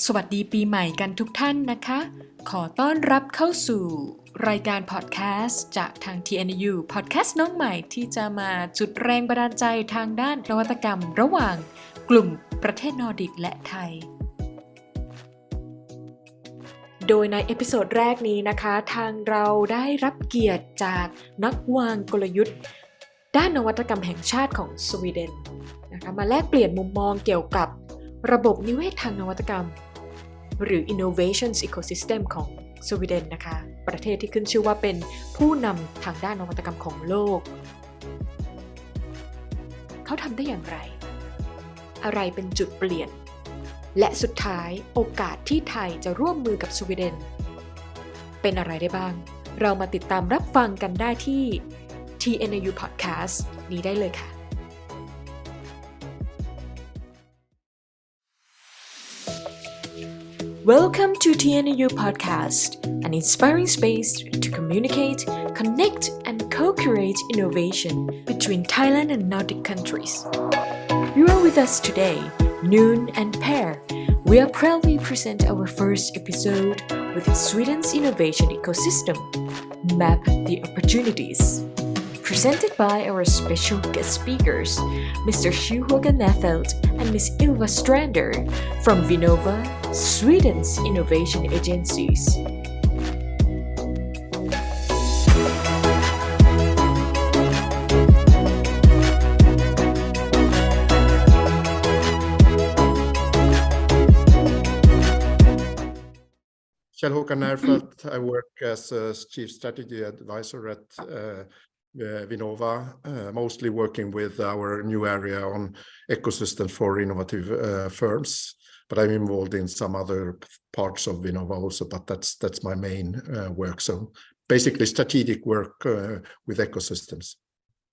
สวัสดีปีใหม่กันทุกท่านนะคะขอต้อนรับเข้าสู่รายการพอดแคสต์จากทาง TNIU Podcast น้องใหม่ที่จะมาจุดแรงบันดาลใจทางด้านนวัตกรรมระหว่างกลุ่มประเทศนอร์ดิกและไทยโดยในเอพิโซดแรกนี้นะคะทางเราได้รับเกียรติจากนักวางกลยุทธ์ด้านนวัตกรรมแห่งชาติของสวีเดนนะคะมาแลกเปลี่ยนมุมมองเกี่ยวกับระบบนิเวศทางนวัตกรรมหรือ Innovation Ecosystem ของสวีเดนนะคะประเทศที่ขึ้นชื่อว่าเป็นผู้นำทางด้านนวัตกรรมของโลกเขาทำได้อย่างไรอะไรเป็นจุดเปลี่ยนและสุดท้ายโอกาสที่ไทยจะร่วมมือกับสวีเดนเป็นอะไรได้บ้างเรามาติดตามรับฟังกันได้ที่ TNIU Podcast นี้ได้เลยค่ะ Welcome to TNIU Podcast, an inspiring space to communicate, connect, and co-create innovation between Thailand and Nordic countries. You are with us today, Noon and Per. We are proudly present our first episode with Sweden's innovation ecosystem, Map the Opportunities. Presented by our special guest speakers, Mr. Kjell Håkan Närfelt and Ms. Ylva Strander from Vinnova, Sweden's innovation agencies. Kjell Håkan Närfelt. I work as a Chief Strategy Advisor at Vinnova, mostly working with our new area on ecosystems for innovative firms. But I'm involved in some other parts of Vinnova also, but that's my main work. So basically strategic work with ecosystems.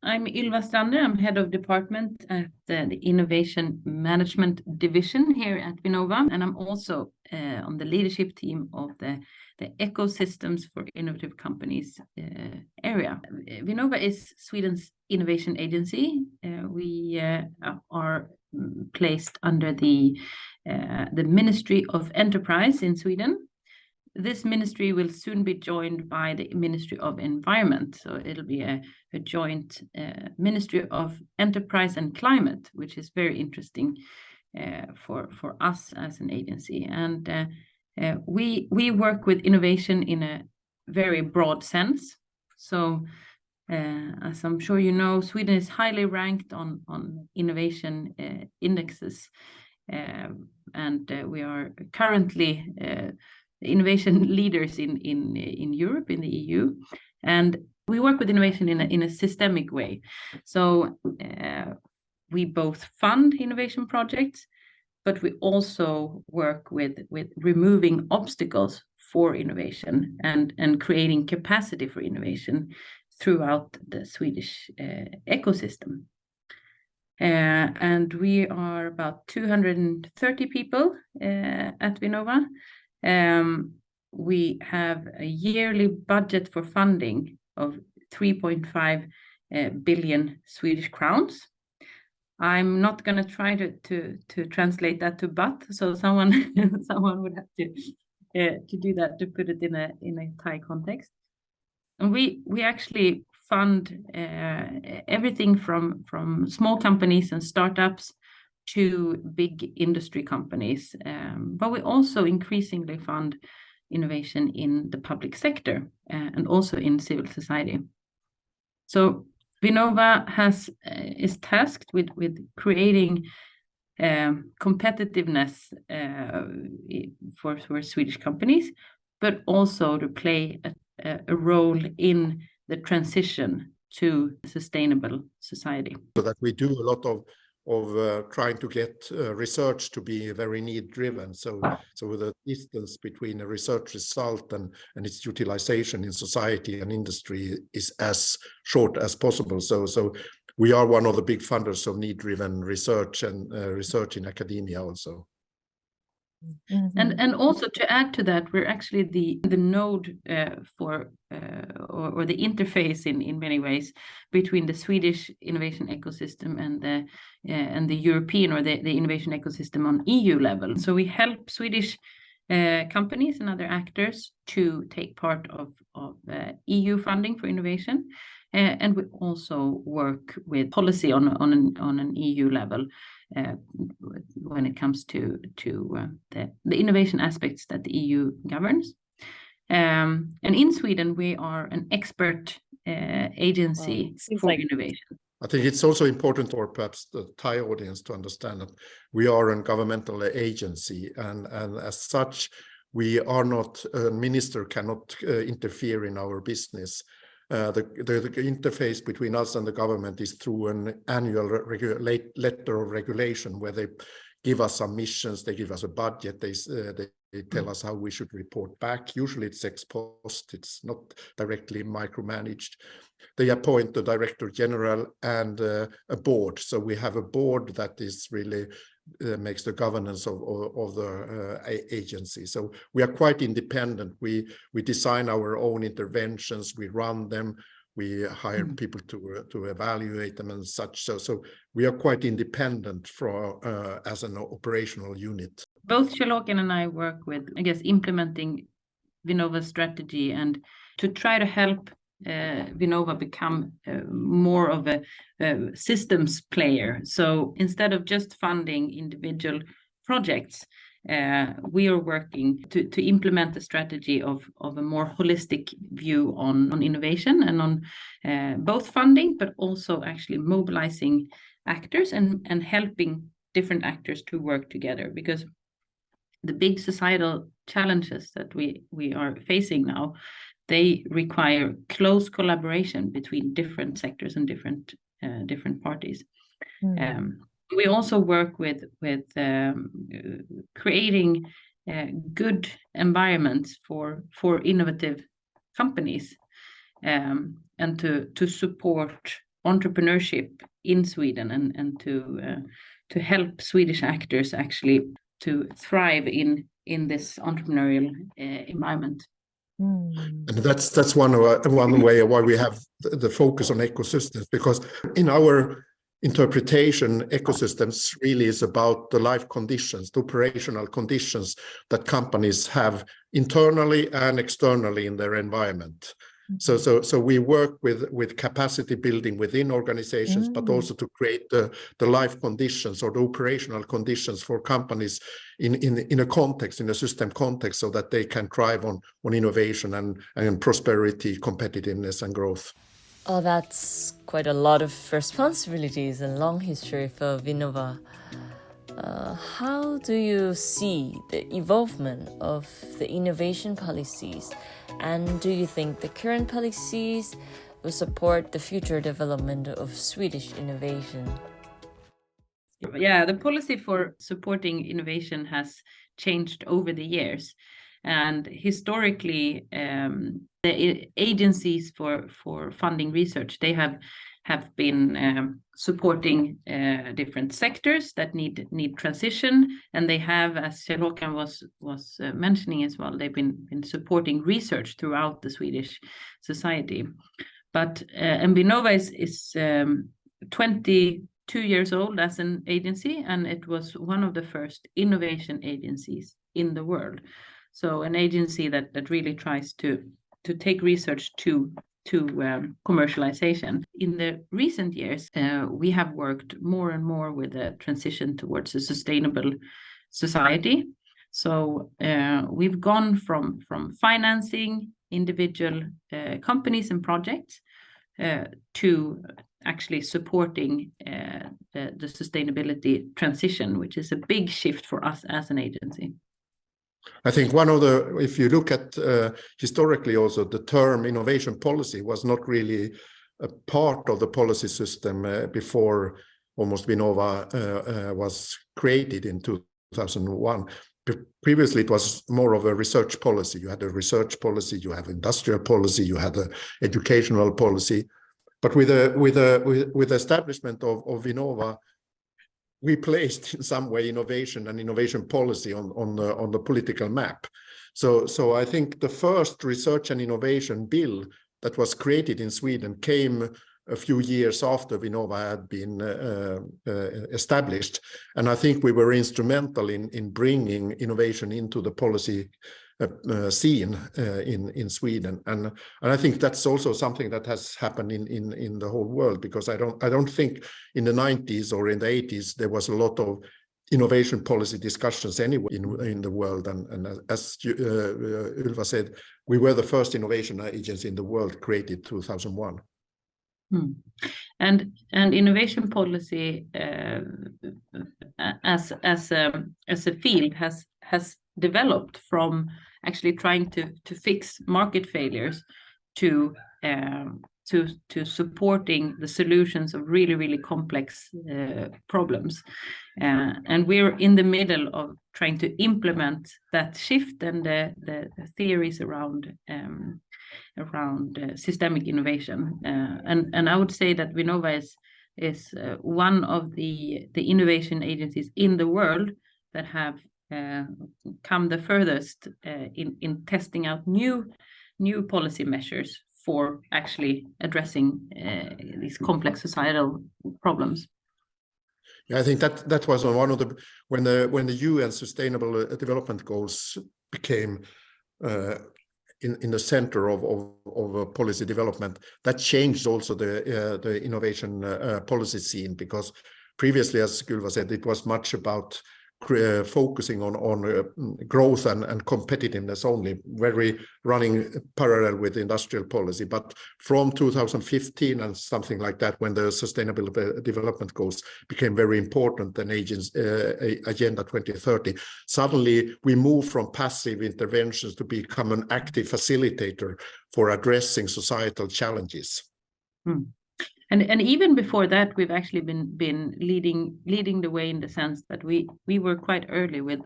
I'm Ylva Strander. I'm head of department at the Innovation Management Division here at Vinnova, and I'm also on the leadership team of the Ecosystems for Innovative Companies area. Vinnova is Sweden's innovation agency. We are placed under the Ministry of Enterprise in Sweden. This ministry will soon be joined by the Ministry of Environment. So it'll be a joint Ministry of Enterprise and Climate, which is very interesting for us as an agency. And we work with innovation in a very broad sense. So as I'm sure you know, Sweden is highly ranked on innovation indexes. And we are currently innovation leaders in Europe, in the EU, and we work with innovation in a systemic way. So we both fund innovation projects, but we also work with removing obstacles for innovation and creating capacity for innovation throughout the Swedish ecosystem. And we are about 230 people at Vinnova. We have a yearly budget for funding of 3.5 billion Swedish crowns. I'm not going to try to translate that to baht, so someone would have to do that, to put it in a Thai context. And we actually fund everything from small companies and startups to big industry companies, but we also increasingly fund innovation in the public sector and also in civil society. So Vinnova is tasked with creating competitiveness for Swedish companies, but also to play a role in the transition to a sustainable society. So that we do a lot of trying to get research to be very need driven. So the distance between a research result and its utilization in society and industry is as short as possible. So we are one of the big funders of need driven research and research in academia also. And also to add to that, we're actually the node for or the interface in many ways between the Swedish innovation ecosystem and the European or the innovation ecosystem on EU level. So we help Swedish companies and other actors to take part of EU funding for innovation, and we also work with policy on an EU level. When it comes to the innovation aspects that the EU governs. And in Sweden, we are an expert agency for innovation. I think it's also important for perhaps the Thai audience to understand that we are a governmental agency, and as such, we are not, a minister cannot interfere in our business. The interface between us and the government is through an annual letter of regulation where they give us some missions, they give us a budget, they tell us how we should report back. Usually it's ex post, it's not directly micromanaged. They appoint the director general and a board. So we have a board that is really makes the governance of the agency. So we are quite independent. We design our own interventions, we run them, we hire people to evaluate them and such. So we are quite independent as an operational unit. Both Kjell Håkan and I work with, I guess, implementing Vinnova's strategy and to try to help Vinnova become more of a systems player. So instead of just funding individual projects, we are working to implement a strategy of a more holistic view on innovation and on both funding, but also actually mobilizing actors and helping different actors to work together, because the big societal challenges that we are facing now, they require close collaboration between different sectors and different parties. We also work with creating good environments for innovative companies, and to support entrepreneurship in Sweden and to help Swedish actors actually to thrive in this entrepreneurial environment. And that's one way why we have the focus on ecosystems, because in our interpretation, ecosystems really is about the life conditions, the operational conditions that companies have internally and externally in their environment. So we work with capacity building within organizations, but also to create the life conditions or the operational conditions for companies in a context, in a system context, so that they can thrive on innovation and prosperity, competitiveness and growth. Oh, that's quite a lot of responsibilities and long history for Vinnova. How do you see the evolvement of the innovation policies? And do you think the current policies will support the future development of Swedish innovation? Yeah, the policy for supporting innovation has changed over the years. And historically, the agencies for funding research, they have been supporting different sectors that need transition, and they have, as Kjell Håkan was mentioning as well, they've been supporting research throughout the Swedish society. But Vinnova is 22 years old as an agency, and it was one of the first innovation agencies in the world. So an agency that really tries to take research to commercialization. In the recent years, we have worked more and more with the transition towards a sustainable society. So we've gone from financing individual companies and projects to actually supporting the sustainability transition, which is a big shift for us as an agency. I think if you look at historically also, the term innovation policy was not really a part of the policy system before almost Vinnova was created in 2001. Previously, it was more of a research policy. You had a research policy, you have industrial policy, you had an educational policy. But with the establishment of Vinnova, we placed in some way innovation and innovation policy on the political map. So I think the first research and innovation bill that was created in Sweden came a few years after Vinnova had been established, and I think we were instrumental in bringing innovation into the policy scene in Sweden, and I think that's also something that has happened in the whole world, because I don't think in the 90s or in the 80s there was a lot of innovation policy discussions anyway in the world, and as Ylva said, we were the first innovation agency in the world, created 2001. And innovation policy as a field has developed from actually trying to fix market failures to supporting the solutions of really complex problems, and we're in the middle of trying to implement that shift and the theories around systemic innovation, and I would say that Vinnova is one of the innovation agencies in the world that have come the furthest in testing out new policy measures for actually addressing these complex societal problems. Yeah, I think that was one of the when the UN Sustainable Development Goals became in the center of policy development, that changed also the innovation policy scene, because previously, as Ylva said, it was much about focusing on growth and competitiveness only, very running parallel with industrial policy. But from 2015 and something like that, when the Sustainable Development Goals became very important, and Agenda 2030, suddenly we moved from passive interventions to become an active facilitator for addressing societal challenges. And even before that, we've actually been leading the way, in the sense that we were quite early with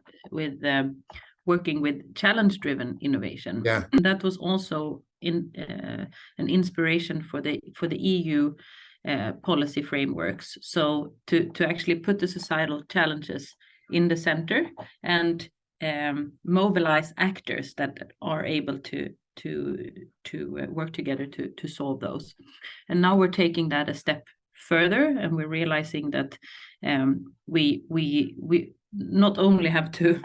working with challenge-driven innovation. Yeah. And that was also an inspiration for the EU policy frameworks. So to actually put the societal challenges in the center and mobilize actors that are able to work together to solve those. And now we're taking that a step further, and we're realizing that we not only have to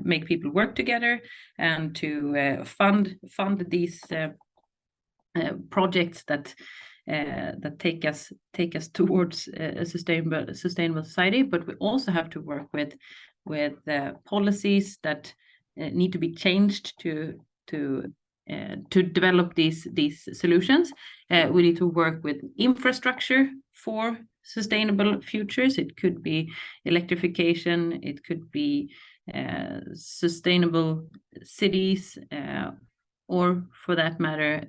make people work together and to fund these projects that take us towards a sustainable society, but we also have to work with policies that need to be changed to develop these solutions. We need to work with infrastructure for sustainable futures. It could be electrification, it could be sustainable cities, or for that matter,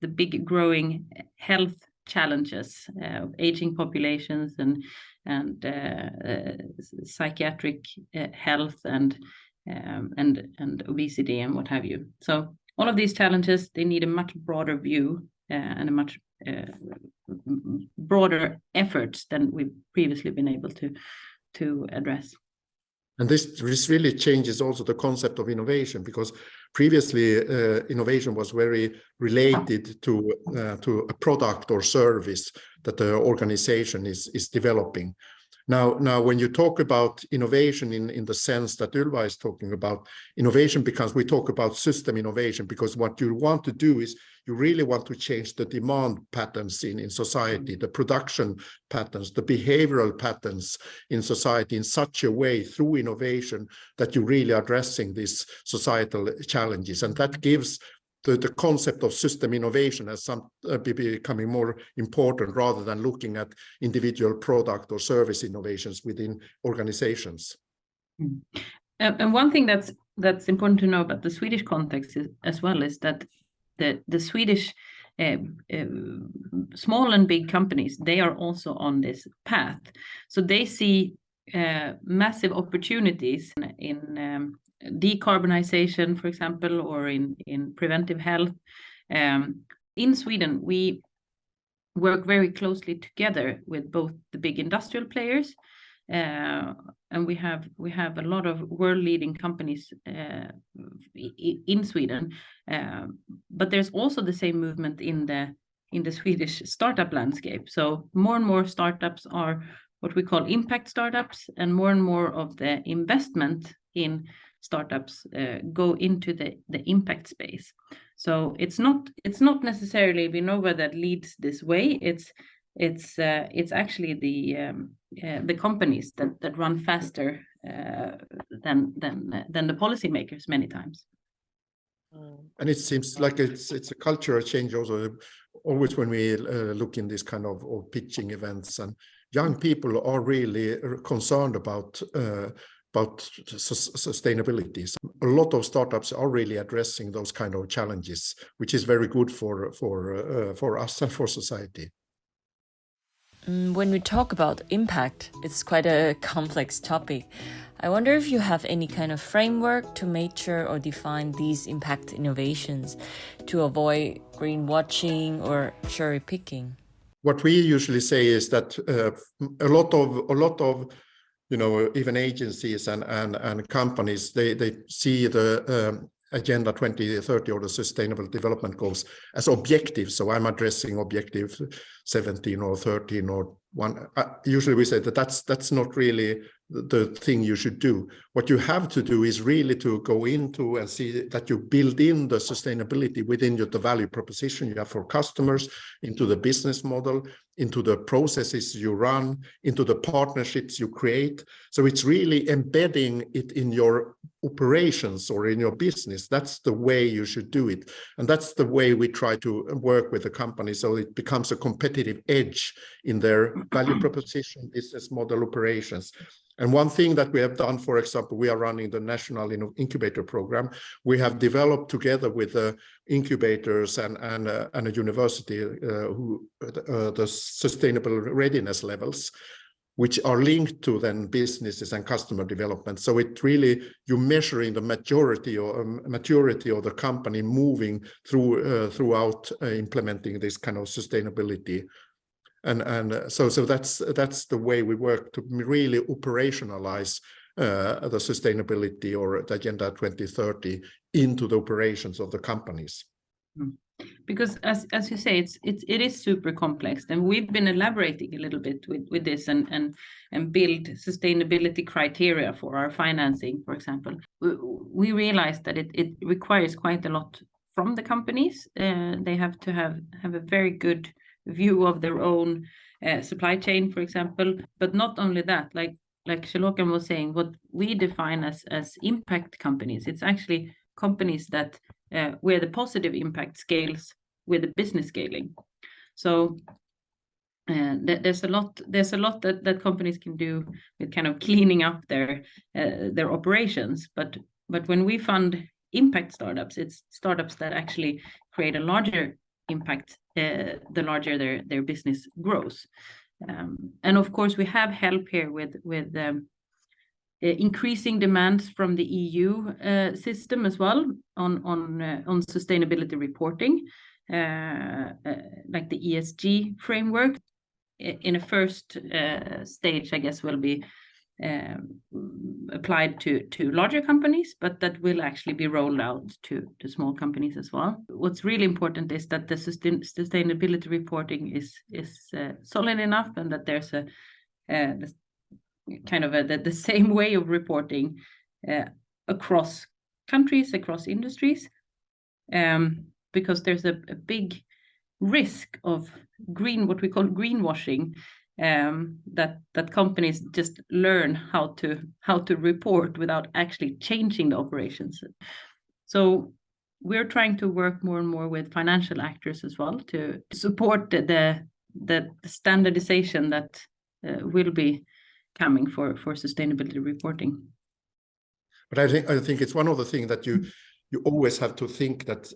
the big growing health challenges of aging populations and psychiatric health and obesity and what have you. So all of these challenges, they need a much broader view and a much broader efforts than we've previously been able to address. And this really changes also the concept of innovation, because previously innovation was very related to a product or service that the organization is developing. Now, when you talk about innovation in the sense that Ylva is talking about, innovation becomes, we talk about system innovation, because what you want to do is you really want to change the demand patterns in society, the production patterns, the behavioral patterns in society in such a way through innovation that you're really addressing these societal challenges. And that gives the concept of system innovation as becoming more important, rather than looking at individual product or service innovations within organizations. And one thing that's important to know about the Swedish context as well is that the Swedish small and big companies, they are also on this path. So they see massive opportunities in decarbonization, for example, or in preventive health. In Sweden, we work very closely together with both the big industrial players, and we have a lot of world-leading companies in Sweden, but there's also the same movement in the Swedish startup landscape. So more and more startups are what we call impact startups, and more of the investment in startups go into the impact space. So it's not necessarily Vinnova that leads this way. It's actually the companies that run faster than the policymakers many times. And it seems like it's a cultural change also. Always when we look in this kind of pitching events, and young people are really concerned about sustainability. So a lot of startups are really addressing those kind of challenges, which is very good for us and for society. When we talk about impact, it's quite a complex topic. I wonder if you have any kind of framework to measure or define these impact innovations to avoid greenwashing or cherry picking. What we usually say is that a lot of even agencies and companies, they see the Agenda 2030 or the Sustainable Development Goals as objectives. So I'm addressing objective 17 or 13 or 1. Usually we say that that's not really the thing you should do. What you have to do is really to go into and see that you build in the sustainability within the value proposition you have for customers, into the business model, into the processes you run, into the partnerships you create. So it's really embedding it in your operations or in your business. That's the way you should do it. And that's the way we try to work with the company, so it becomes a competitive edge in their value proposition, business model, operations. And one thing that we have done, for example, we are running the National Incubator Program. We have developed together with the incubators and a university the sustainable readiness levels, which are linked to then businesses and customer development. So it really, you're measuring the maturity of the company moving throughout implementing this kind of sustainability. And so that's the way we work to really operationalize the sustainability or the Agenda 2030 into the operations of the companies. Because as you say, it is super complex, and we've been elaborating a little bit with this and build sustainability criteria for our financing, for example. We realized that it requires quite a lot from the companies. They have to have a very good view of their own supply chain, for example. But not only that, like Kjell Håkan was saying, what we define as impact companies, it's actually companies that where the positive impact scales with the business scaling. So there's a lot that companies can do with kind of cleaning up their operations. But when we fund impact startups, it's startups that actually create a larger impact the larger their business grows. And of course, we have help here with increasing demands from the EU system as well on sustainability reporting, like the ESG framework. In a first stage, I guess, will be applied to larger companies, but that will actually be rolled out to small companies as well. What's really important is that the sustainability reporting is solid enough, and that there's a kind of the same way of reporting across countries, across industries, because there's a big risk of what we call greenwashing, that companies just learn how to report without actually changing the operations. So we're trying to work more and more with financial actors as well to support the standardization that will be coming for sustainability reporting. But I think it's one of the things that you always have to think that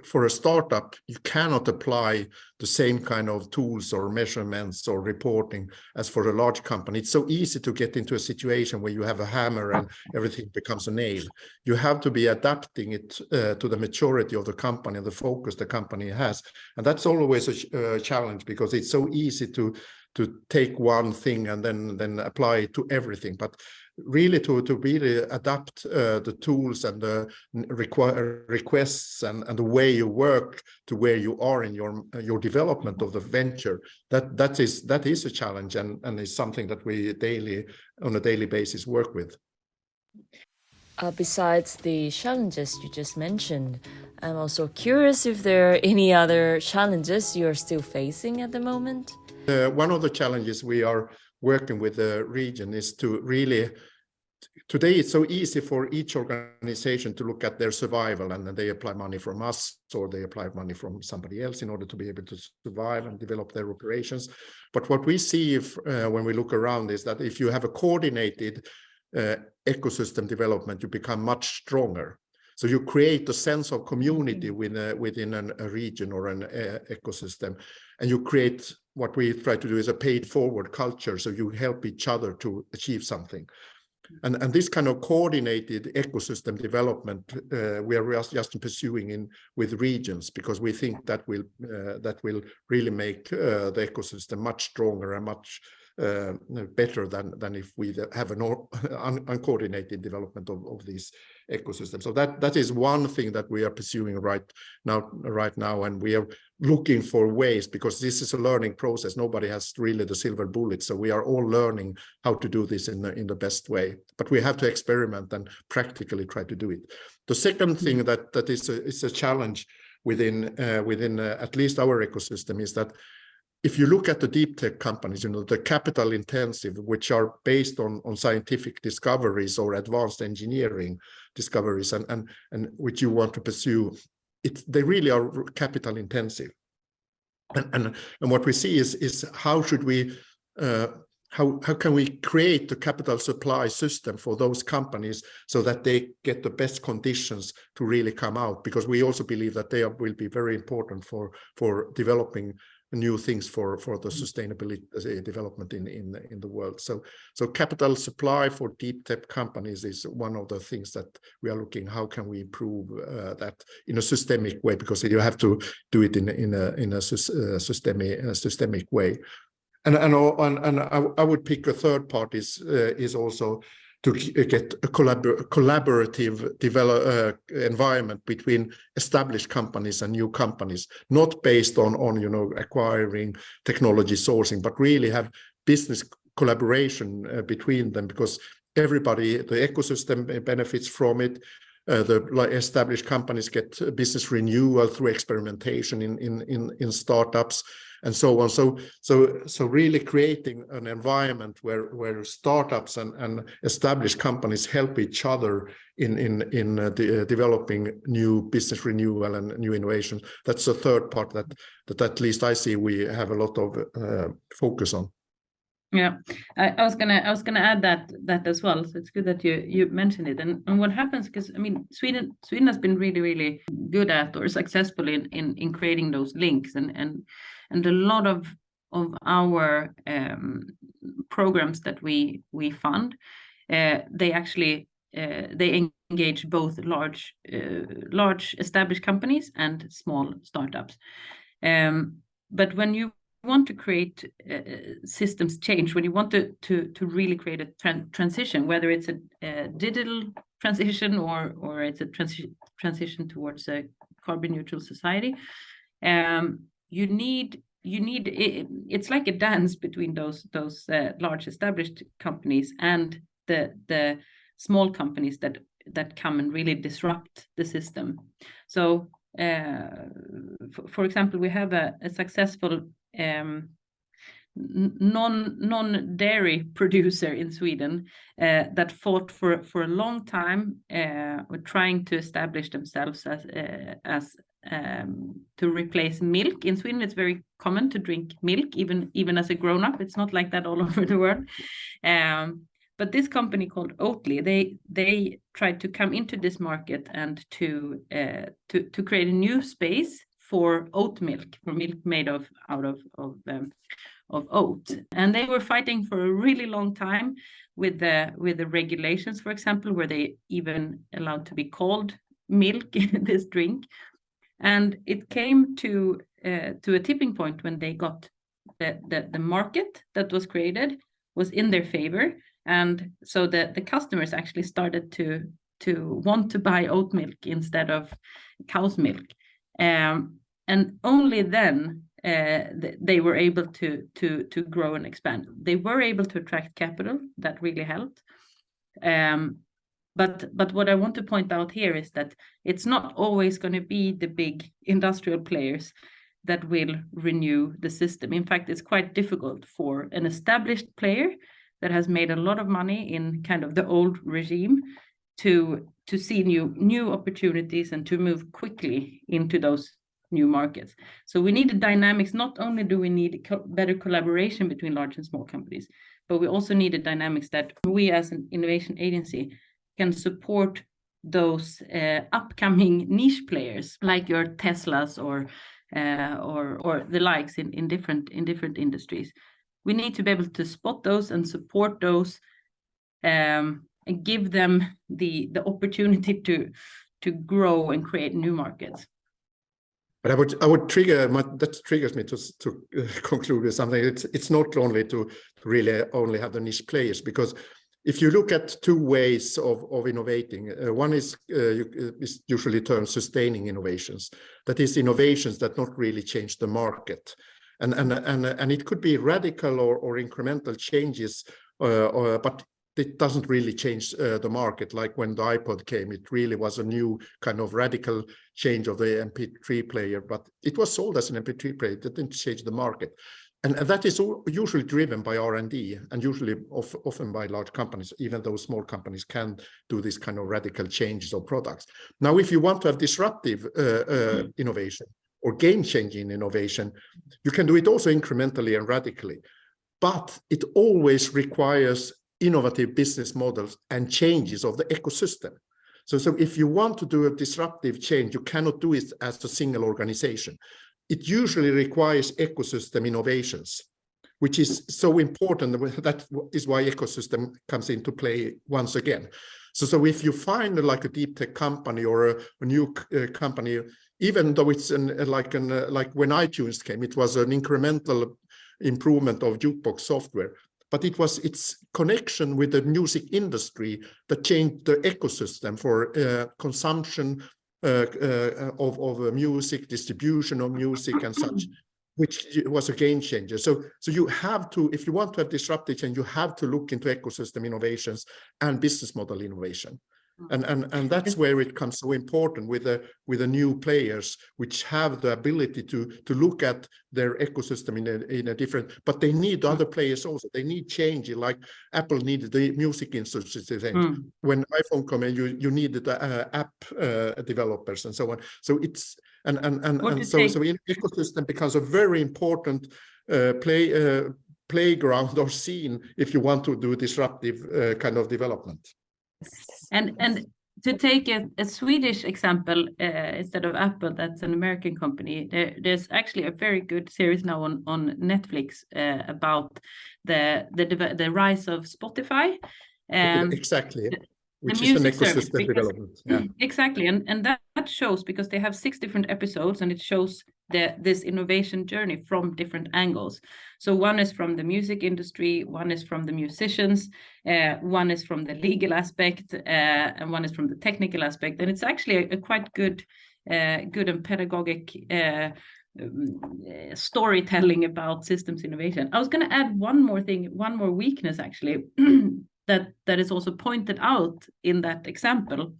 for a startup, you cannot apply the same kind of tools or measurements or reporting as for a large company. It's so easy to get into a situation where you have a hammer and everything becomes a nail. You have to be adapting it to the maturity of the company and the focus the company has. And that's always a challenge, because it's so easy to take one thing and then apply it to everything. But really to really adapt the tools and the requests and the way you work to where you are in your development of the venture, that is a challenge, and is something that we on a daily basis work with. Besides the challenges you just mentioned, I'm also curious if there are any other challenges you're still facing at the moment. One of the challenges we are working with the region is to really, today it's so easy for each organization to look at their survival, and then they apply money from us or they apply money from somebody else in order to be able to survive and develop their operations. But what we see when we look around is that if you have a coordinated ecosystem development, you become much stronger. So you create a sense of community within a region or an ecosystem, and you create what we try to do is a paid forward culture. So you help each other to achieve something. And this kind of coordinated ecosystem development we are just pursuing with regions, because we think that will really make the ecosystem much stronger and much better than if we have an uncoordinated development of these ecosystems. So that is one thing that we are pursuing right now, and we are looking for ways, because this is a learning process. Nobody has really the silver bullet, so we are all learning how to do this in the best way. But we have to experiment and practically try to do it. The second thing that is a challenge within at least our ecosystem is that if you look at the deep tech companies, the capital intensive, which are based on scientific discoveries or advanced engineering discoveries, and which you want to pursue, they really are capital intensive. And what we see is how should we how can we create the capital supply system for those companies so that they get the best conditions to really come out, because we also believe that they will be very important for developing new things for the sustainability development in the world. So capital supply for deep tech companies is one of the things that we are looking. How can we improve that in a systemic way? Because you have to do it in a systemic way. And I would pick a third part is also to get a collaborative environment between established companies and new companies, not based on acquiring technology sourcing, but really have business collaboration between them, because everybody, the ecosystem benefits from it. The established companies get business renewal through experimentation in startups and so on. So really creating an environment where startups and established companies help each other in developing new business renewal and new innovation. That's the third part that at least I see we have a lot of focus on. Yeah, I was gonna add that as well. So it's good that you mentioned it. And what happens, because I mean, Sweden has been really good at or successful in creating those links, and a lot of our programs that we fund, they actually they engage both large established companies and small startups. But when you want to create systems change, when you want to really create a transition, whether it's a digital transition or it's a transition towards a carbon neutral society, you need it's like a dance between those large established companies and the small companies that come and really disrupt the system. So for example, we have a successful non-dairy producer in Sweden that fought for a long time with trying to establish themselves as to replace milk. In Sweden, it's very common to drink milk, even as a grown-up. It's not like that all over the world. But this company called Oatly, they tried to come into this market and to create a new space for oat milk, for milk made out of oat. And they were fighting for a really long time with the regulations, for example, where they even allowed to be called milk, this drink. And it came to a tipping point when they got the market that was created was in their favor. And so the customers actually started to want to buy oat milk instead of cow's milk. And only then they were able to grow and expand. They were able to attract capital. That really helped. But what I want to point out here is that it's not always going to be the big industrial players that will renew the system. In fact, it's quite difficult for an established player that has made a lot of money in kind of the old regime to see new opportunities and to move quickly into those new markets. So we need the dynamics. Not only do we need better collaboration between large and small companies, but we also need the dynamics that we as an innovation agency can support those upcoming niche players like your Teslas or the likes in different industries. We need to be able to spot those and support those and give them the opportunity to grow and create new markets. But I would that triggers me to conclude with something. It's not only to really only have the niche players, because if you look at two ways of innovating, one is usually termed sustaining innovations. That is innovations that not really change the market. And it could be radical or incremental changes, but it doesn't really change the market. Like when the iPod came, it really was a new kind of radical change of the MP3 player, but it was sold as an MP3 player. It didn't change the market. And that is usually driven by R&D and usually often by large companies, even though small companies can do this kind of radical changes of products. Now, if you want to have disruptive innovation or game-changing innovation, you can do it also incrementally and radically, but it always requires innovative business models and changes of the ecosystem. So if you want to do a disruptive change, you cannot do it as a single organization. It usually requires ecosystem innovations, which is so important. That is why ecosystem comes into play once again. So if you find like a deep tech company or a new company, even though it's like when iTunes came, it was an incremental improvement of jukebox software, but it was its connection with the music industry that changed the ecosystem for consumption of music, distribution of music and such, which was a game changer. So you have to, if you want to have disruptive change, you have to look into ecosystem innovations and business model innovation. And that's where it comes so important with the new players, which have the ability to look at their ecosystem in a different, but they need other players also. They need change, like Apple needed the music industry to change. When iPhone came in, you needed the app developers and so on. So it's so ecosystem becomes a very important playground or scene if you want to do disruptive kind of development. And to take a Swedish example instead of Apple, that's an American company. There's actually a very good series now on Netflix about the rise of Spotify. Exactly. Which is an ecosystem development. Yeah. Exactly, and that shows, because they have 6 different episodes, and it shows this innovation journey from different angles. So one is from the music industry, one is from the musicians, one is from the legal aspect, and one is from the technical aspect. And it's actually a quite good and pedagogic storytelling about systems innovation. I was going to add one more thing, one more weakness actually, that is also pointed out in that example.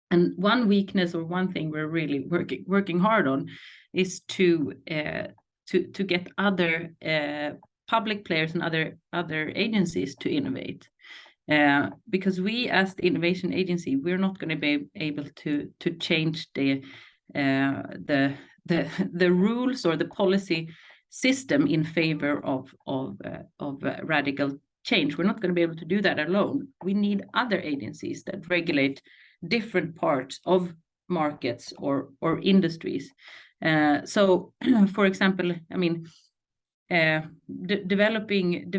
And one weakness, or one thing we're really working hard on, is to get other public players and other agencies to innovate, because we, as the innovation agency, we're not going to be able to change the rules or the policy system in favor of radical change. We're not going to be able to do that alone. We need other agencies that regulate different parts of markets or industries. So, for example, I mean, developing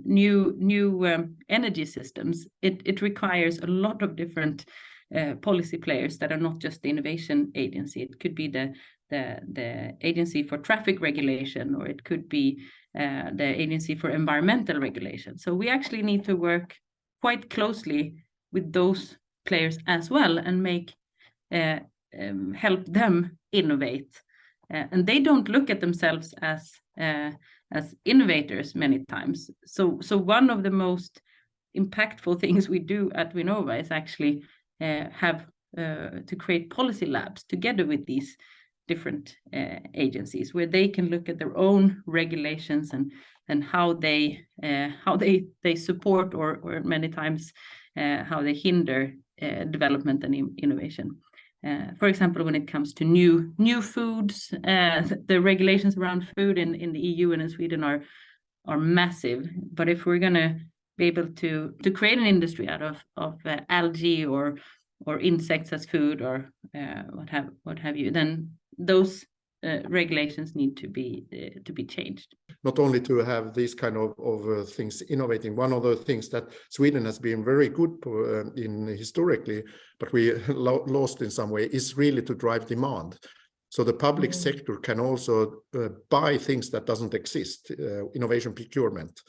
new energy systems, it requires a lot of different policy players that are not just the innovation agency. It could be the agency for traffic regulation, or it could be the agency for environmental regulation. So we actually need to work quite closely with those players as well and make help them innovate. And they don't look at themselves as innovators many times. So one of the most impactful things we do at Vinnova is actually have to create policy labs together with these different agencies, where they can look at their own regulations and how they support or many times how they hinder development and innovation. For example, when it comes to new foods, the regulations around food in the EU and in Sweden are massive. But if we're going to be able to create an industry out of algae or insects as food or what have you, then those regulations need to be changed. Not only to have these kind of things innovating. One of the things that Sweden has been very good in historically, but we lost in some way, is really to drive demand. So the public sector can also buy things that doesn't exist, innovation procurement.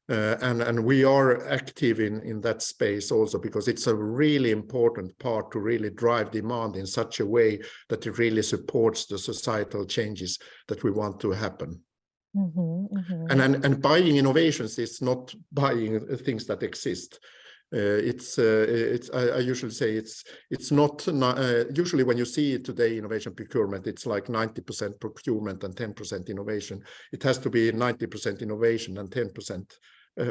And we are active in that space also, because it's a really important part to really drive demand in such a way that it really supports the societal changes that we want to happen. And buying innovations is not buying things that exist. I usually say it's not usually when you see today innovation procurement, it's like 90% procurement and 10% innovation. It has to be 90% innovation and 10%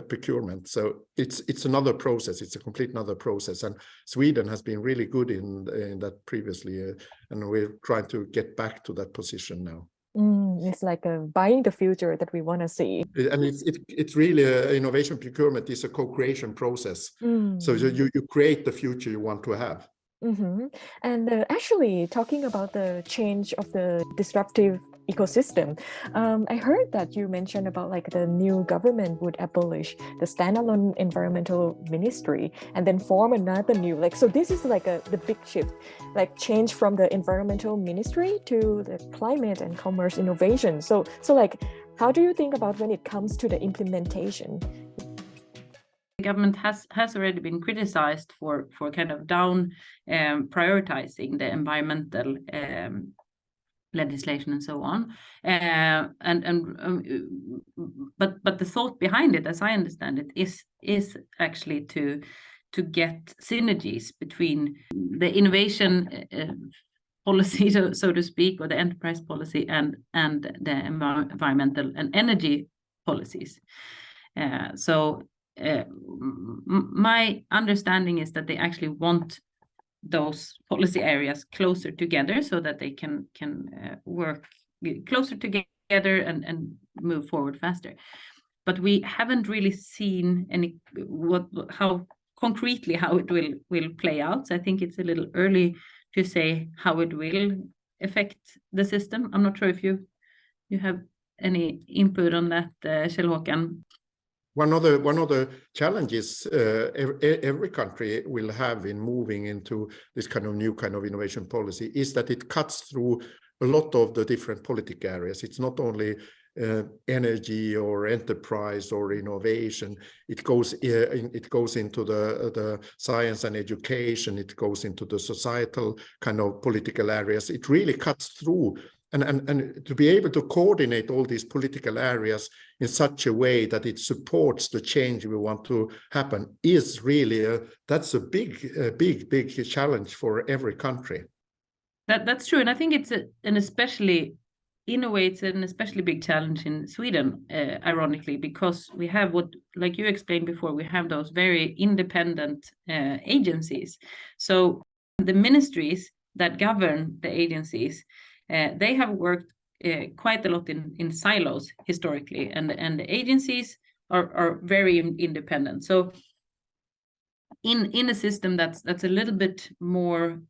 procurement. So it's another process. It's a complete another process. And Sweden has been really good in that previously, and we're trying to get back to that position now. It's like buying the future that we want to see. And it's really innovation procurement is a co-creation process. So you create the future you want to have. And actually, talking about the change of the disruptive ecosystem, I heard that you mentioned about like the new government would abolish the standalone environmental ministry and then form another new, like, so this is like the big shift, like change from the environmental ministry to the climate and commerce innovation. So like, how do you think about when it comes to the implementation? The government has already been criticized for kind of down prioritizing the environmental legislation and so on, but the thought behind it, as I understand it, is actually to get synergies between the innovation policy, so to speak, or the enterprise policy and the environmental and energy policies. My understanding is that they actually want those policy areas closer together so that they can work closer together and move forward faster. But we haven't really seen how concretely how it will play out. So I think it's a little early to say how it will affect the system. I'm not sure if you have any input on that, Kjell Håkan. One of the challenges every country will have in moving into this kind of new kind of innovation policy is that it cuts through a lot of the different political areas. It's not only energy or enterprise or innovation. It goes into the science and education. It goes into the societal kind of political areas. It really cuts through. And to be able to coordinate all these political areas in such a way that it supports the change we want to happen is really that's a big challenge for every country. That's true, and I think it's an especially big challenge in Sweden, ironically, because we have what, like you explained before, we have those very independent agencies. So the ministries that govern the agencies, they have worked quite a lot in silos historically, and the agencies are very independent. So in a system that's a little bit more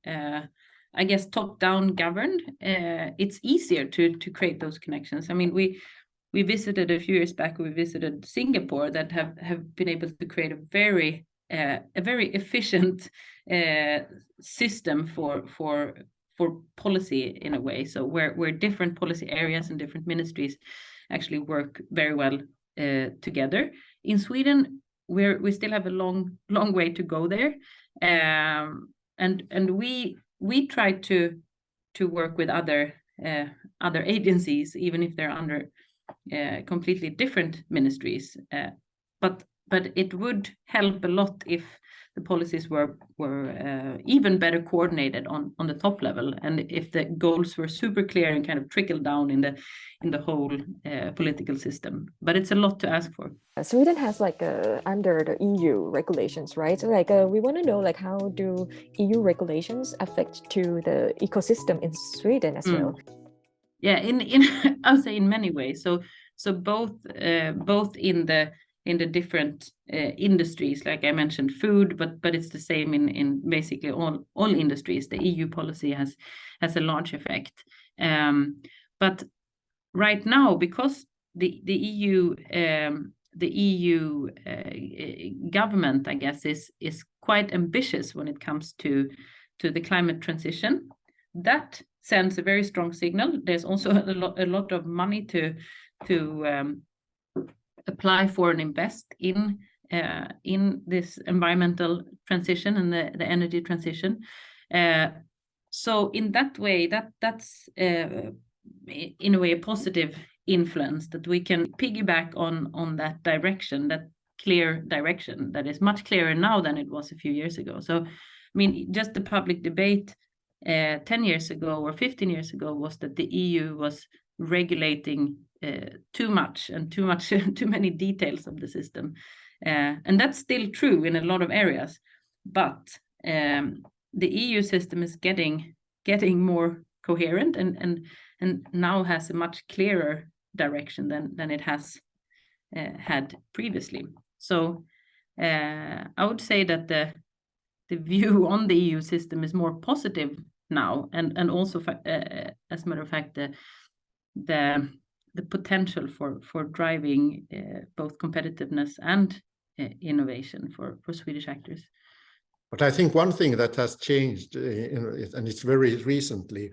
I guess top-down governed, it's easier to create those connections. I mean, we visited a few years back, we visited Singapore that have been able to create a very efficient system for policy in a way. So where different policy areas and different ministries actually work very well together. In Sweden, we still have a long way to go there, and we try to work with other agencies, even if they're under completely different ministries. But it would help a lot if the policies were even better coordinated on the top level, and if the goals were super clear and kind of trickled down in the whole political system. But it's a lot to ask for. Sweden has under the EU regulations, right? So we want to know how do EU regulations affect to the ecosystem in Sweden as well? Yeah, in I would say in many ways. So both in the different industries, like I mentioned, food, but it's the same in basically all industries. The EU policy has a large effect. But right now, because the EU government, I guess, is quite ambitious when it comes to the climate transition, that sends a very strong signal. There's also a lot of money to apply for and invest in this environmental transition and the energy transition. So in that way, that's in a way a positive influence, that we can piggyback on that direction, that clear direction that is much clearer now than it was a few years ago. So, I mean, just the public debate 10 years ago or 15 years ago was that the EU was regulating too much and too many details of the system, and that's still true in a lot of areas. But the EU system is getting more coherent and now has a much clearer direction than it has had previously. So I would say that the view on the EU system is more positive now, and also as a matter of fact the potential for driving both competitiveness and innovation for Swedish actors. But I think one thing that has changed, and it's very recently,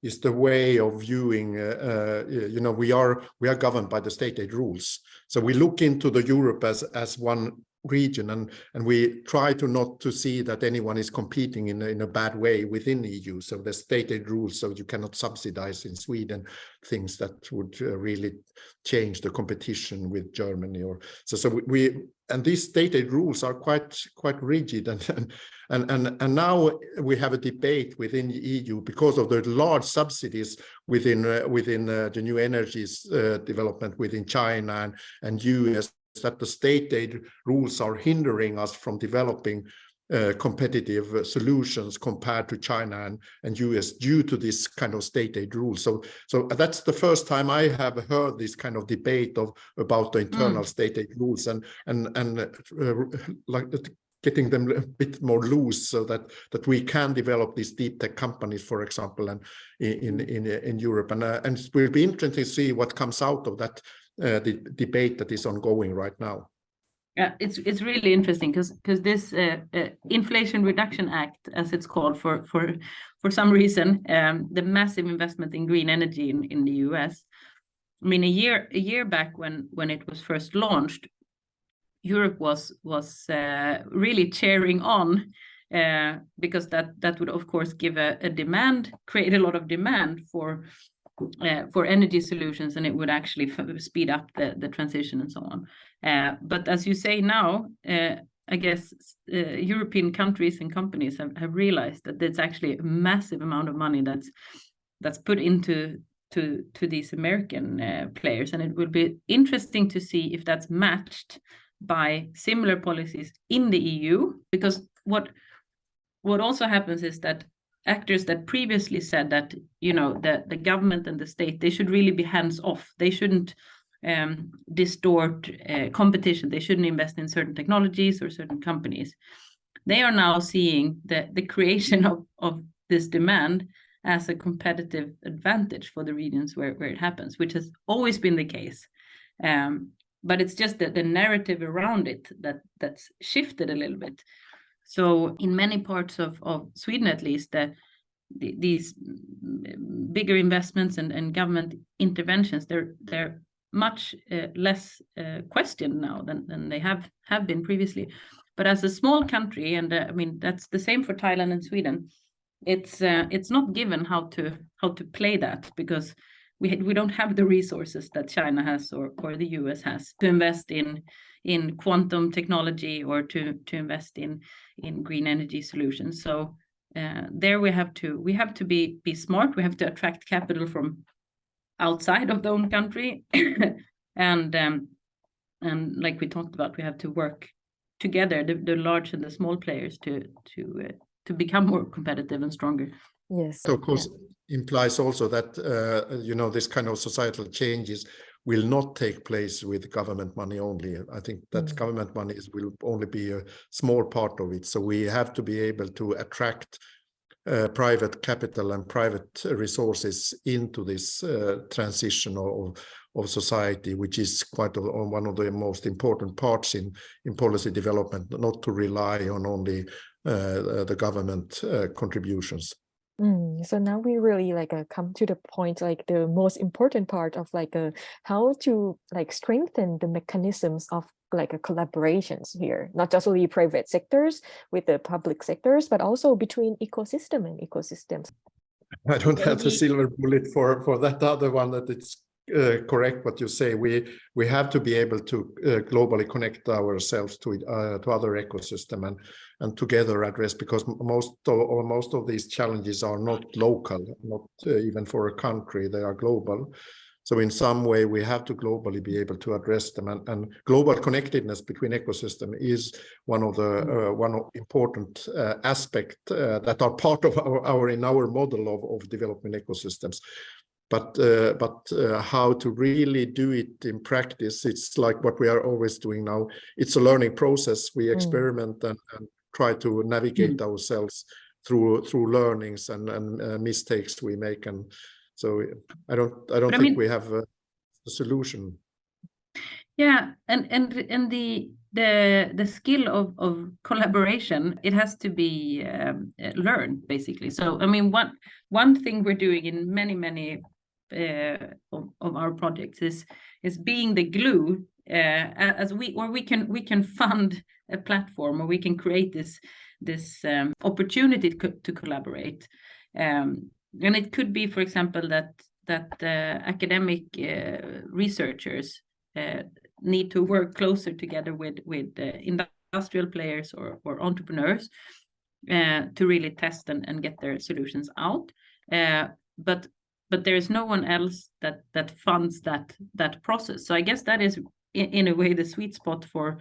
is the way of viewing. We are governed by the state aid rules, so we look into the Europe as one region, and we try not to see that anyone is competing in a bad way within the EU. So the state aid rules, so you cannot subsidize in Sweden things that would really change the competition with Germany, or so we and these state aid rules are quite rigid, and now we have a debate within the EU because of the large subsidies within the new energies development within China and US, that the state aid rules are hindering us from developing competitive solutions compared to China and US due to this kind of state aid rules. So that's the first time I have heard this kind of debate about the internal state aid rules and like getting them a bit more loose, so that we can develop these deep tech companies, for example, and in Europe, and it will be interesting to see what comes out of that. The debate that is ongoing right now. Yeah, it's really interesting because this Inflation Reduction Act, as it's called for some reason, the massive investment in green energy in the US. I mean, a year back when it was first launched, Europe was really cheering on, because that would of course give create a lot of demand for energy solutions, and it would actually speed up the transition and so on. But as you say now, I guess European countries and companies have realized that it's actually a massive amount of money that's put into these American players, and it will be interesting to see if that's matched by similar policies in the EU, because what also happens is that actors that previously said that the government and the state, they should really be hands off, they shouldn't distort competition. They shouldn't invest in certain technologies or certain companies. They are now seeing the creation of this demand as a competitive advantage for the regions where it happens, which has always been the case. But it's just that the narrative around it that's shifted a little bit. So in many parts of Sweden, at least, these bigger investments and government interventions, they're much less questioned now than they have been previously. But as a small country, and I mean that's the same for Thailand and Sweden, it's not given how to play that, because we don't have the resources that China has or the US has to invest in quantum technology or to invest in green energy solutions. So there we have to be smart. We have to attract capital from outside of the own country, and like we talked about, we have to work together, the large and the small players, to become more competitive and stronger. Yes. So of course, implies also that this kind of societal changes will not take place with government money only. I think that government money will only be a small part of it. So we have to be able to attract private capital and private resources into this transition of society, which is quite one of the most important parts in policy development, not to rely on only the government contributions. So now we really come to the point, the most important part of how to strengthen the mechanisms of collaborations here, not just only private sectors with the public sectors, but also between ecosystem and ecosystems. I don't have the silver bullet for that other one, that it's correct what you say. We have to be able to globally connect ourselves to other ecosystem and together address, because most of these challenges are not local, not even for a country, they are global. So in some way we have to globally be able to address them, and global connectedness between ecosystem is one of important aspect that are part of our model of developing ecosystems. But how to really do it in practice, it's like what we are always doing now. It's a learning process. We experiment and try to navigate ourselves through learnings and mistakes we make, and so I don't think we have a solution. Yeah, and the skill of collaboration, it has to be learned, basically. So I mean, one thing we're doing in many of our projects is being the glue, as we can fund a platform, or we can create this opportunity to collaborate, and it could be, for example, that academic researchers need to work closer together with industrial players or entrepreneurs to really test and get their solutions out, but there is no one else that funds that process. So I guess that is in a way the sweet spot for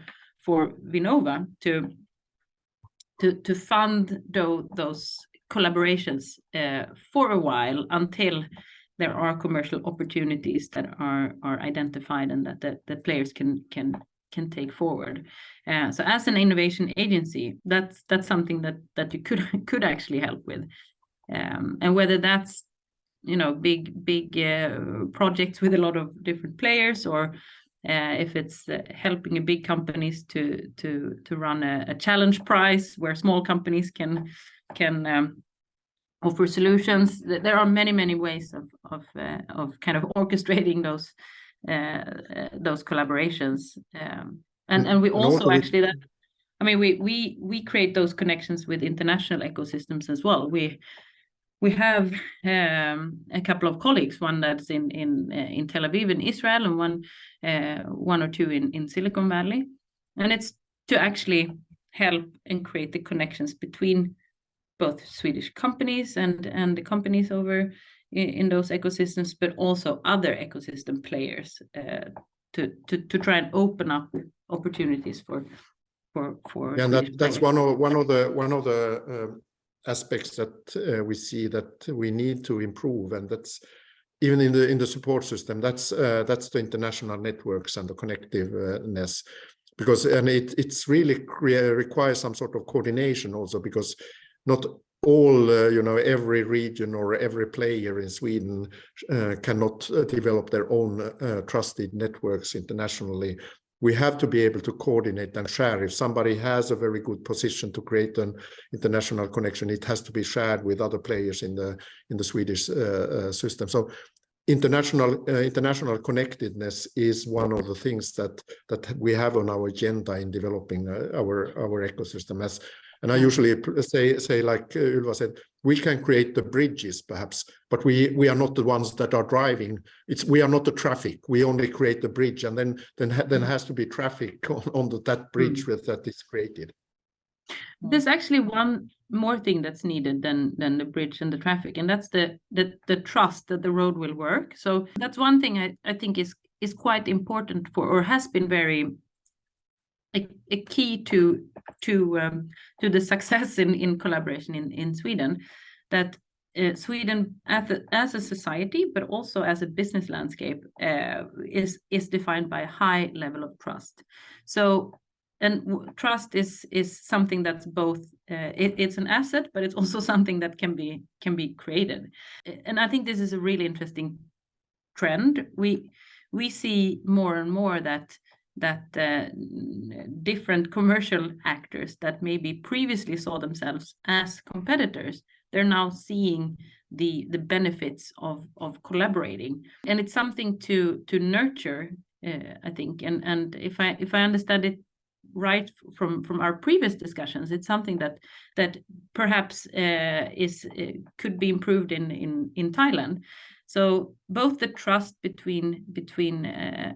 Vinnova to fund those collaborations for a while, until there are commercial opportunities that are identified and that the players can take forward. So as an innovation agency, that's something that you could actually help with, and whether that's big projects with a lot of different players, or if it's helping big companies to run a challenge prize where small companies can offer solutions. There are many ways of kind of orchestrating those collaborations, and we also actually that. I mean, we create those connections with international ecosystems as well. We have a couple of colleagues, one that's in Tel Aviv in Israel, and one or two in Silicon Valley, and it's to actually help and create the connections between both Swedish companies and the companies over in those ecosystems, but also other ecosystem players to try and open up opportunities for. Yeah, and that's one of the aspects that we see that we need to improve, and that's even in the support system, that's the international networks and the connectiveness, because it's really requires some sort of coordination also, because not all every region or every player in Sweden cannot develop their own trusted networks internationally. We have to be able to coordinate and share. If somebody has a very good position to create an international connection, it has to be shared with other players in the Swedish system. So international connectedness is one of the things that we have on our agenda in developing our ecosystem. And I usually say like Ylva said, we can create the bridges perhaps, but we are not the ones that are driving. We are not the traffic. We only create the bridge, and then has to be traffic on that bridge that is created. There's actually one more thing that's needed than the bridge and the traffic, and that's the trust that the road will work. So that's one thing I think is quite important for, or has been very a key to the success in collaboration in Sweden, that Sweden as a society, but also as a business landscape, is defined by a high level of trust. So, and trust is something that's both it's an asset, but it's also something that can be created. And I think this is a really interesting trend. We see more and more that different commercial actors that maybe previously saw themselves as competitors, they're now seeing the benefits of collaborating, and it's something to nurture, I think. And if I understand it right from our previous discussions, it's something that perhaps could be improved in Thailand. So both the trust between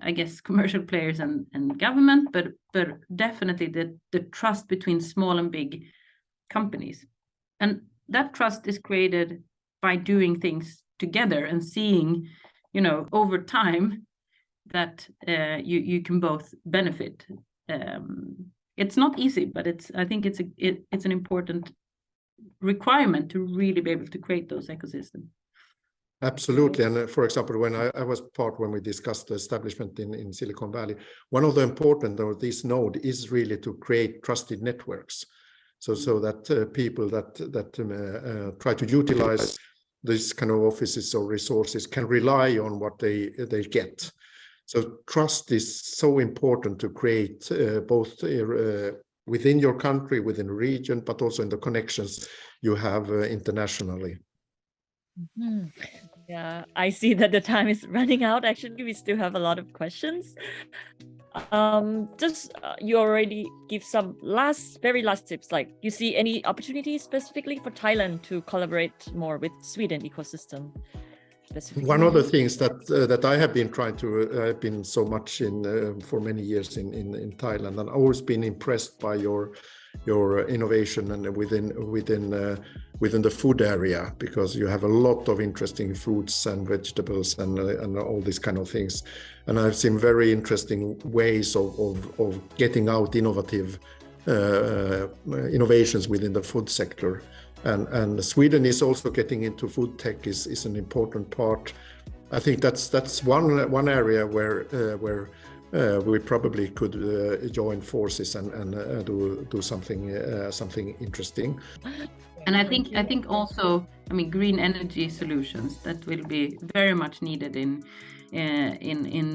I guess commercial players and government, but definitely the trust between small and big companies, and that trust is created by doing things together and seeing, over time that you can both benefit. It's not easy, but I think it's an important requirement to really be able to create those ecosystems. Absolutely. And for example, when I was part when we discussed the establishment in Silicon Valley, one of the important of this node is really to create trusted networks. So that people that try to utilize these kind of offices or resources can rely on what they get. So trust is so important to create both within your country, within the region, but also in the connections you have internationally. Mm-hmm. Yeah, I see that the time is running out. Actually, we still have a lot of questions. You already give some very last tips, like you see any opportunities specifically for Thailand to collaborate more with Sweden ecosystem? One of the things that I have been trying to, I've been so much in for many years in Thailand, and I've always been impressed by your innovation and within the food area, because you have a lot of interesting fruits and vegetables and all these kind of things, and I've seen very interesting ways of getting out innovative innovations within the food sector. And Sweden is also getting into food tech is an important part. I think that's one area where we probably could join forces and do something interesting. And I think also, green energy solutions that will be very much needed in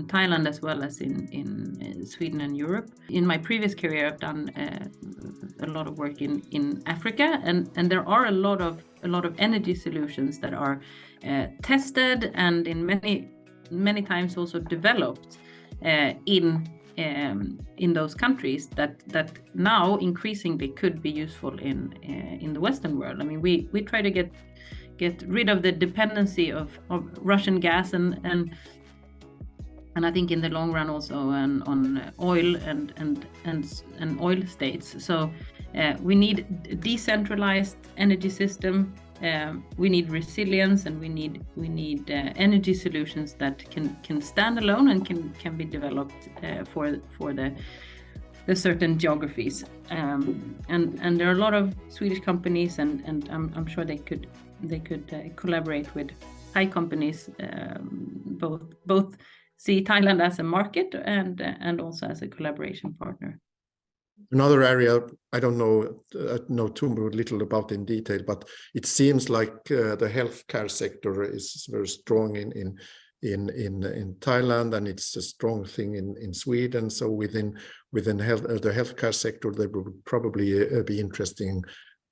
Thailand as well as in Sweden and Europe. In my previous career, I've done a lot of work in Africa, and there are a lot of energy solutions that are tested and in many times also developed in those countries that now increasingly could be useful in the Western world. We try to get rid of the dependency of Russian gas and I think in the long run also on oil and oil states. So we need a decentralized energy system. We need resilience, and we need energy solutions that can stand alone and can be developed for the certain geographies. And there are a lot of Swedish companies, and I'm sure they could collaborate with Thai companies both see Thailand as a market and also as a collaboration partner. Another area I don't know too little about in detail, but it seems like the healthcare sector is very strong in Thailand, and it's a strong thing in Sweden. So within the healthcare sector, there would probably be interesting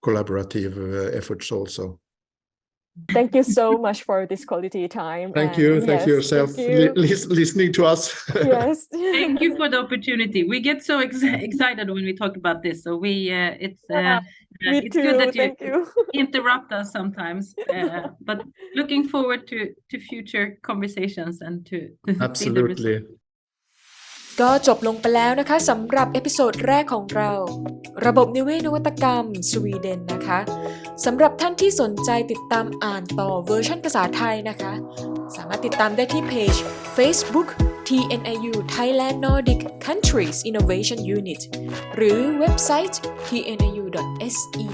collaborative efforts also. Thank you so much for this quality time. Thank you yourself listening to us. Yes. Thank you for the opportunity. We get so excited when we talk about this. So it's good that you interrupt us sometimes. But looking forward to future conversations and to Absolutely. see the results. ก็จบลงไปแล้วนะคะสำหรับเอพิโซดแรกของเราระบบนิเวศนวัตกรรมสวีเดนนะคะสำหรับท่านที่สนใจติดตามอ่านต่อเวอร์ชันภาษาไทยนะคะสามารถติดตามได้ที่เพจ Facebook TNIU Thailand Nordic Countries Innovation Unit หรือเว็บไซต์ tniu.se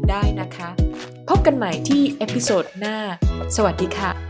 ได้นะคะพบกันใหม่ที่เอพิโซดหน้าสวัสดีค่ะ